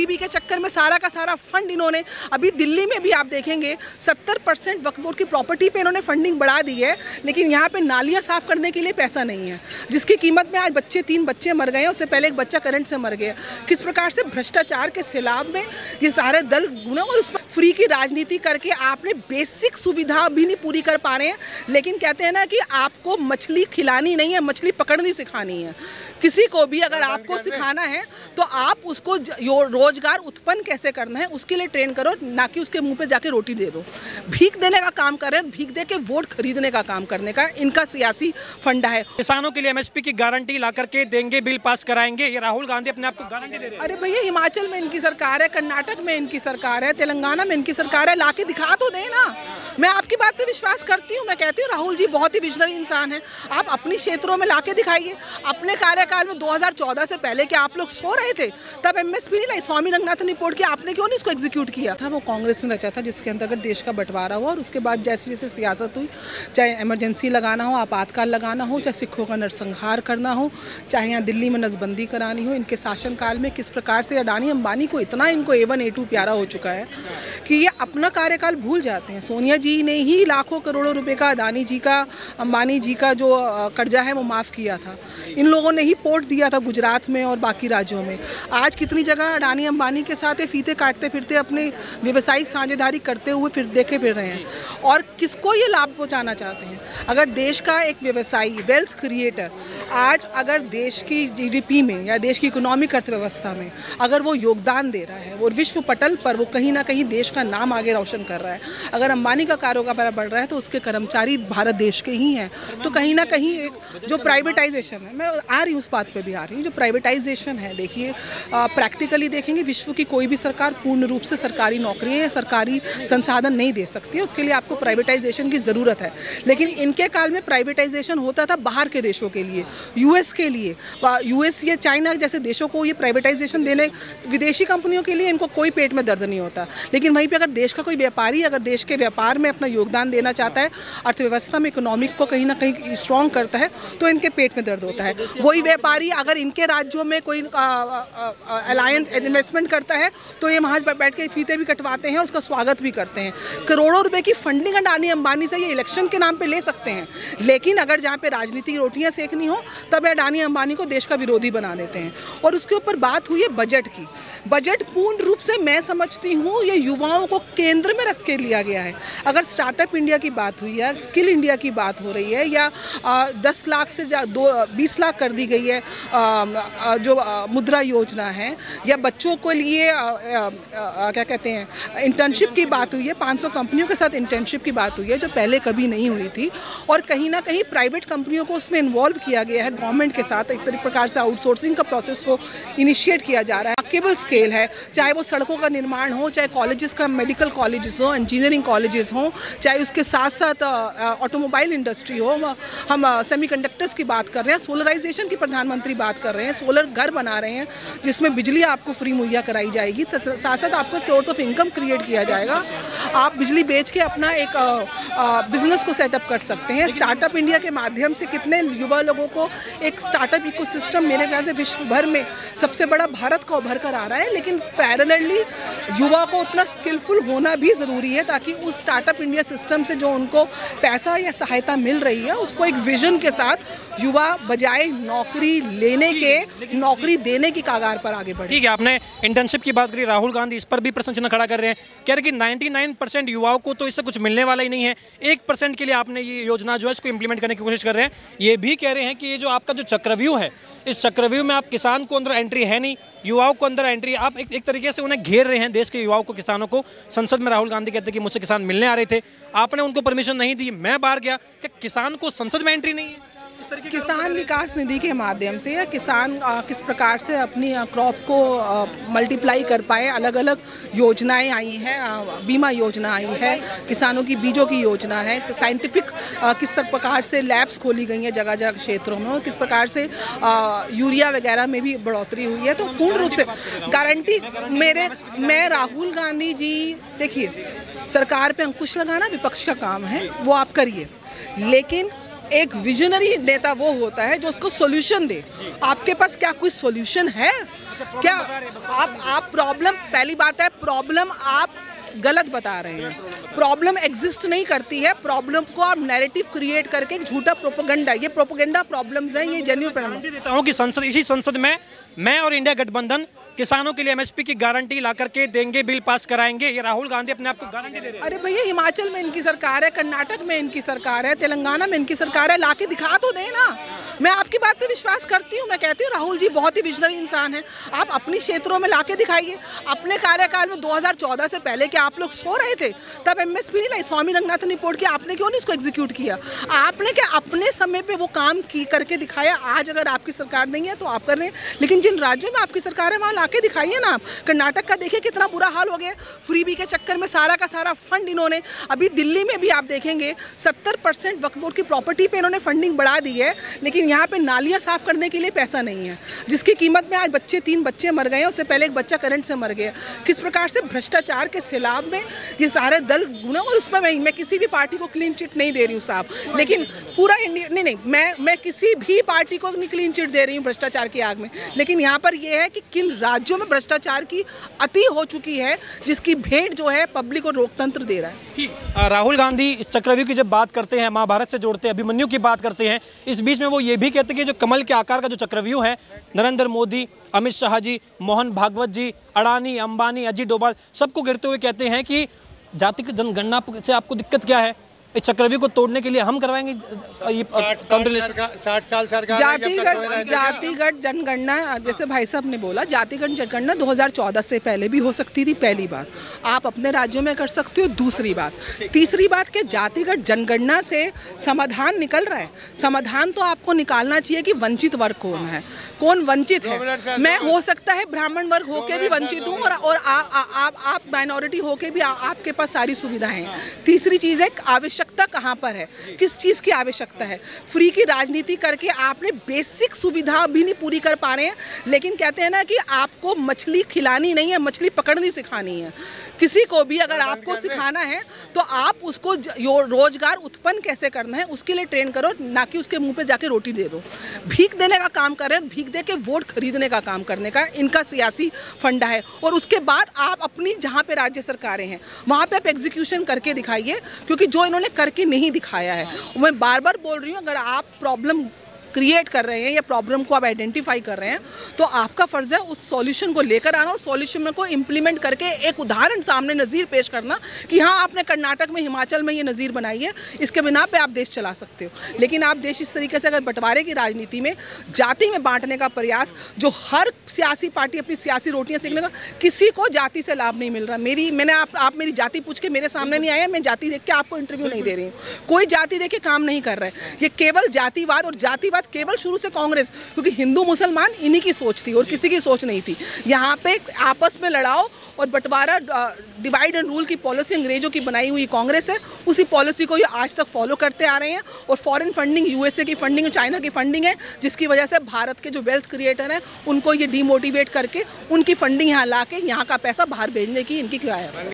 गरीबी के चक्कर में सारा का सारा फंड इन्होंने, अभी दिल्ली में भी आप देखेंगे 70% वक्फ बोर्ड की प्रॉपर्टी पे इन्होंने फंडिंग बढ़ा दी है, लेकिन यहाँ पे नालियाँ साफ़ करने के लिए पैसा नहीं है, जिसकी कीमत में आज 3 बच्चे मर गए हैं। उससे पहले एक बच्चा करंट से मर गया। किस प्रकार से भ्रष्टाचार के सैलाब में ये सारे दल घूमे और उस पर फ्री की राजनीति करके आपने बेसिक सुविधा भी नहीं पूरी कर पा रहे हैं। लेकिन कहते हैं ना कि आपको मछली खिलानी नहीं है, मछली पकड़नी सिखानी है। किसी को भी अगर आपको सिखाना है तो आप उसको रोजगार उत्पन्न कैसे करना है उसके लिए ट्रेन करो, ना कि उसके मुंह पे जाके रोटी दे दो। भीख देने का काम कर रहे हैं, भीख दे के वोट खरीदने का काम करने का इनका सियासी फंडा है। किसानों के लिए एमएसपी की गारंटी ला करके देंगे, बिल पास कराएंगे, ये राहुल गांधी अपने आप को गारंटी दे रहे हैं। अरे भैया, हिमाचल में इनकी सरकार है, कर्नाटक में इनकी सरकार है, तेलंगाना में इनकी सरकार है, लाके दिखा तो दे ना। मैं आपकी बात पे विश्वास करती हूँ, मैं कहती हूँ राहुल जी बहुत ही विजनरी इंसान है। आप अपनी क्षेत्रों में लाके दिखाइए। अपने कार्यकाल में 2014 से पहले क्या आप लोग सो रहे थे? तब एमएसपी नहीं लाई, स्वामी रंगनाथन रिपोर्ट की आपने क्यों नहीं इसको एग्जीक्यूट किया था? वो कांग्रेस ने रचा था, जिसके अंतर्गत देश का बंटवारा हुआ और उसके बाद जैसे जैसे सियासत हुई, चाहे इमरजेंसी लगाना हो, आपातकाल लगाना हो, चाहे सिखों का नरसंहार करना हो, चाहे यहाँ दिल्ली में नसबंदी करानी हो, इनके शासनकाल में किस प्रकार से अडानी अंबानी को इतना इनको A1 A2 प्यारा हो चुका है कि ये अपना कार्यकाल भूल जाते हैं। सोनिया जी ने ही लाखों करोड़ों रुपए का अडानी जी का, अंबानी जी का जो कर्जा है वो माफ़ किया था। इन लोगों ने ही पोर्ट दिया था गुजरात में और बाकी राज्यों में। आज कितनी जगह अडानी अंबानी के साथ ये फीते काटते फिरते अपने व्यवसायिक साझेदारी करते हुए फिर रहे हैं। और किसको ये लाभ पहुंचाना चाहते हैं? अगर देश का एक व्यवसायी, वेल्थ क्रिएटर, आज अगर देश की GDP में या देश की इकोनॉमिक अर्थव्यवस्था में अगर वो योगदान दे रहा है, वो विश्व पटल पर वो कहीं ना कहीं देश का नाम आगे रोशन कर रहा है। अगर अंबानी का कारोबार बढ़ रहा है तो उसके कर्मचारी भारत देश के ही हैं। तो कहीं ना कहीं एक जो प्राइवेटाइजेशन है, मैं आ रही हूँ उस बात पे भी आ रही हूँ, जो प्राइवेटाइजेशन है, देखिए प्रैक्टिकली देखेंगे विश्व की कोई भी सरकार पूर्ण रूप से सरकारी नौकरियाँ या सरकारी संसाधन नहीं दे सकती है। उसके लिए आपको प्राइवेटाइजेशन की ज़रूरत है। लेकिन इनके काल में प्राइवेटाइजेशन होता था बाहर के देशों के लिए, US के लिए, US या चाइना जैसे देशों को ये प्राइवेटाइजेशन देने, विदेशी कंपनियों के लिए इनको कोई पेट में दर्द नहीं होता। लेकिन वहीं पर अगर देश का कोई व्यापारी अगर देश के व्यापार में अपना योगदान देना चाहता है, अर्थव्यवस्था में इकोनॉमिक को कहीं ना कहीं स्ट्रॉन्ग करता है, तो इनके पेट में दर्द होता है। वही व्यापारी अगर इनके राज्यों में कोई अलायंस इन्वेस्टमेंट करता है तो ये वहाँ बैठ के फीते भी कटवाते हैं, उसका स्वागत भी करते हैं। करोड़ों रुपए की फंडिंग अडानी अंबानी से ये इलेक्शन के नाम पे ले सकते हैं, लेकिन अगर जहाँ पे राजनीतिक रोटियाँ सेकनी हो तब अडानी अंबानी को देश का विरोधी बना देते हैं। और उसके ऊपर बात हुई है बजट की। बजट पूर्ण रूप से मैं समझती हूँ ये युवाओं को केंद्र में रख के लिया गया है। अगर स्टार्टअप इंडिया की बात हुई है, स्किल इंडिया की बात हो रही है, या 10 लाख से 20 लाख कर दी गई है जो मुद्रा योजना है, या बच्चों को लिए क्या कहते हैं इंटर्नशिप की बात हुई है, 500 कंपनियों के साथ इंटर्नशिप की बात हुई है जो पहले कभी नहीं हुई थी। और कहीं ना कहीं प्राइवेट कंपनियों को उसमें इन्वॉल्व किया गया है, गवर्नमेंट के साथ एक प्रकार से आउटसोर्सिंग का प्रोसेस को इनिशिएट किया जा रहा है। केबल स्केल है, चाहे वो सड़कों का निर्माण हो, चाहे कॉलेजेस का, मेडिकल कॉलेजेस हो, इंजीनियरिंग कॉलेजेस हो, चाहे उसके साथ साथ ऑटोमोबाइल इंडस्ट्री हो, हम सेमीकंडक्टर्स की बात कर रहे हैं, सोलराइजेशन की प्रधानमंत्री बात कर रहे हैं, सोलर घर बना रहे हैं जिसमें बिजली आपको फ्री मुहैया कराई जाएगी, साथ साथ आपको सोर्स ऑफ इनकम क्रिएट किया जाएगा। आप बिजली बेच के अपना एक बिजनेस को सेटअप कर सकते हैं। स्टार्टअप इंडिया के माध्यम से कितने युवा लोगों को एक स्टार्टअप इकोसिस्टम मेरे ख्याल से विश्व भर में सबसे बड़ा भारत का उभर कर आ रहा है। लेकिन पैरेलली युवा को उतना स्किलफुल होना भी ज़रूरी है ताकि उस स्टार्टअप इंडिया सिस्टम से जो उनको पैसा या सहायता मिल रही है उसको एक विजन के साथ युवा बजाय नौकरी लेने के नौकरी देने की कागार पर आगे बढ़े। ठीक है, आपने इंटर्नशिप की बात करी, राहुल गांधी इस पर भी प्रश्न चिन्ह खड़ा कर रहे हैं, कह रहे कि 99% युवाओं को तो इससे कुछ मिलने वाला ही नहीं है, 1% के लिए आपने ये योजना जो है इसको इम्प्लीमेंट करने की कोशिश कर रहे हैं। ये भी कह रहे हैं कि ये जो आपका जो चक्रव्यूह है, इस चक्रव्यूह में आप किसान को अंदर एंट्री है नहीं, युवाओं को अंदर एंट्री, आप एक तरीके से उन्हें घेर रहे हैं, देश के युवाओं को, किसानों को। संसद में राहुल गांधी कहते हैं कि मुझसे किसान मिलने आ रहे थे, आपने उनको परमिशन नहीं दी, मैं बाहर गया, कि किसान को संसद में एंट्री नहीं है। किसान विकास निधि के माध्यम से या किसान किस प्रकार से अपनी क्रॉप को मल्टीप्लाई कर पाए, अलग अलग योजनाएं आई हैं, बीमा योजना आई है, किसानों की बीजों की योजना है, साइंटिफिक किस प्रकार से लैब्स खोली गई हैं जगह जगह क्षेत्रों में, और किस प्रकार से यूरिया वगैरह में भी बढ़ोतरी हुई है। तो पूर्ण रूप से गारंटी मैं राहुल गांधी जी, देखिए सरकार पे अंकुश लगाना विपक्ष का काम है, वो आप करिए, लेकिन एक विजनरी नेता वो होता है जो उसको सॉल्यूशन दे। आपके पास क्या कोई सॉल्यूशन है? क्या आप प्रॉब्लम, पहली बात है प्रॉब्लम आप गलत बता रहे हैं। प्रॉब्लम एग्जिस्ट नहीं करती है, प्रॉब्लम को आप नैरेटिव क्रिएट करके एक झूठा प्रोपेगेंडा, ये प्रोपेगेंडा प्रॉब्लम्स हैं, ये जेन्युइन प्रॉब्लम। देता हूं कि संसद, इसी संसद में मैं और इंडिया गठबंधन किसानों के लिए एमएसपी की गारंटी ला करके देंगे, बिल पास कराएंगे, ये राहुल गांधी अपने आप को गारंटी दे रहे हैं। अरे भैया, हिमाचल में इनकी सरकार है, कर्नाटक में इनकी सरकार है, तेलंगाना में इनकी सरकार है, लाके दिखा तो दे ना। मैं आपकी बात पे विश्वास करती हूँ, मैं कहती हूँ राहुल जी बहुत ही विजनरी इंसान है। आप अपनी क्षेत्रों में लाके दिखाइए। अपने कार्यकाल में 2014 से पहले क्या आप लोग सो रहे थे? तब एमएसपी नहीं लाई, स्वामी रंगनाथन रिपोर्ट की, आपने क्यों नहीं इसको एग्जीक्यूट किया? आपने क्या अपने समय पे वो काम की करके दिखाया? आज अगर आपकी सरकार नहीं है तो आप कर रहे हैं, लेकिन जिन राज्यों में आपकी सरकार है वहाँ लाके दिखाइए ना। कर्नाटक का देखिए कितना बुरा हाल हो गया, फ्रीबी के चक्कर में सारा का सारा फंड इन्होंने, अभी दिल्ली में भी आप देखेंगे 70% वक्फ बोर्ड की प्रॉपर्टी पे इन्होंने फंडिंग बढ़ा दी है, लेकिन यहाँ पे नालियाँ साफ करने के लिए पैसा नहीं है, जिसकी कीमत में आज 3 बच्चे मर गए हैं, उससे पहले एक बच्चा करंट से मर गया। किस प्रकार से भ्रष्टाचार के सैलाब में ये सारे दल गुना, और उसमें मैं किसी भी पार्टी को क्लीन चिट नहीं दे रही हूँ साहब, लेकिन पूरा इंडिया नहीं, मैं किसी भी पार्टी को नहीं क्लीन चिट दे रही हूँ भ्रष्टाचार की आग में, लेकिन यहाँ पर यह है कि किन राज्यों में भ्रष्टाचार की अति हो चुकी है, जिसकी भेंट जो है पब्लिक और लोकतंत्र दे रहा है। राहुल गांधी इस चक्रव्यूह की जब बात करते हैं, महाभारत से जोड़ते हैं, अभिमन्यु की बात करते हैं, इस बीच में वो ये भी कहते हैं कि जो कमल के आकार का जो चक्रव्यूह है, नरेंद्र मोदी, अमित शाह जी, मोहन भागवत जी, अडानी, अंबानी, अजीत डोभाल, सबको गिरते हुए कहते हैं कि जातिगत जनगणना से आपको दिक्कत क्या है? इस चक्रव्यूह को तोड़ने के लिए हम करवाएंगे ये 60 साल सरकार जातिगत जनगणना, जैसे भाई साहब ने बोला, जातिगत जनगणना 2014 से पहले भी हो सकती थी, पहली बात। आप अपने राज्यों में कर सकते हो, दूसरी बात। तीसरी बात कि जातिगत जनगणना से समाधान निकल रहा है। समाधान तो आपको निकालना चाहिए कि वंचित वर्ग कौन है, कौन वंचित है। मैं हो सकता है ब्राह्मण वर्ग होके भी वंचित हूँ, और आप माइनॉरिटी होके भी आपके पास सारी सुविधाएं हैं। तीसरी चीज़ है आवश्यकता कहाँ पर है, किस चीज़ की आवश्यकता है। फ्री की राजनीति करके आपने बेसिक सुविधा भी नहीं पूरी कर पा रहे हैं, लेकिन कहते हैं ना कि आपको मछली खिलानी नहीं है, मछली पकड़नी सिखानी है। किसी को भी अगर आपको सिखाना है तो आप उसको रोजगार उत्पन्न कैसे करना है उसके लिए ट्रेन करो, ना कि उसके मुंह पे जाके रोटी दे दो। भीख देने का काम कर रहे हैं, भीख दे के वोट खरीदने का काम करने का इनका सियासी फंडा है। और उसके बाद आप अपनी जहाँ पे राज्य सरकारें हैं वहाँ पे आप एग्जीक्यूशन करके दिखाइए, क्योंकि जो इन्होंने करके नहीं दिखाया है। मैं बार बार बोल रही हूँ, अगर आप प्रॉब्लम क्रिएट कर रहे हैं या प्रॉब्लम को आप आइडेंटिफाई कर रहे हैं तो आपका फ़र्ज़ है उस सॉल्यूशन को लेकर आना और सॉल्यूशन को इम्प्लीमेंट करके एक उदाहरण सामने नज़ीर पेश करना कि हाँ आपने कर्नाटक में, हिमाचल में ये नज़ीर बनाई है, इसके बिना पे आप देश चला सकते हो। लेकिन आप देश इस तरीके से अगर बंटवारे की राजनीति में जाति में बांटने का प्रयास, जो हर सियासी पार्टी अपनी सियासी रोटियाँ सेकने का, किसी को जाति से लाभ नहीं मिल रहा। आप मेरी जाति पूछ के मेरे सामने नहीं आया, मैं जाति देख के आपको इंटरव्यू नहीं दे रही हूँ। कोई जाति देख के काम नहीं कर रहा है। ये केवल जातिवाद, और जातिवाद केवल शुरू से कांग्रेस, क्योंकि हिंदू मुसलमान इन्हीं की सोच थी और किसी की सोच नहीं थी। यहाँ पे आपस में लड़ाओ और बंटवारा, डिवाइड एंड रूल की पॉलिसी अंग्रेजों की बनाई हुई कांग्रेस है, उसी पॉलिसी को ये आज तक फॉलो करते आ रहे हैं। और फॉरेन फंडिंग, यूएसए की फंडिंग, चाइना की फंडिंग है, जिसकी वजह से भारत के जो वेल्थ क्रिएटर हैं उनको ये डीमोटिवेट करके उनकी फंडिंग यहाँ ला के यहाँ का पैसा बाहर भेजने की इनकी क्या है।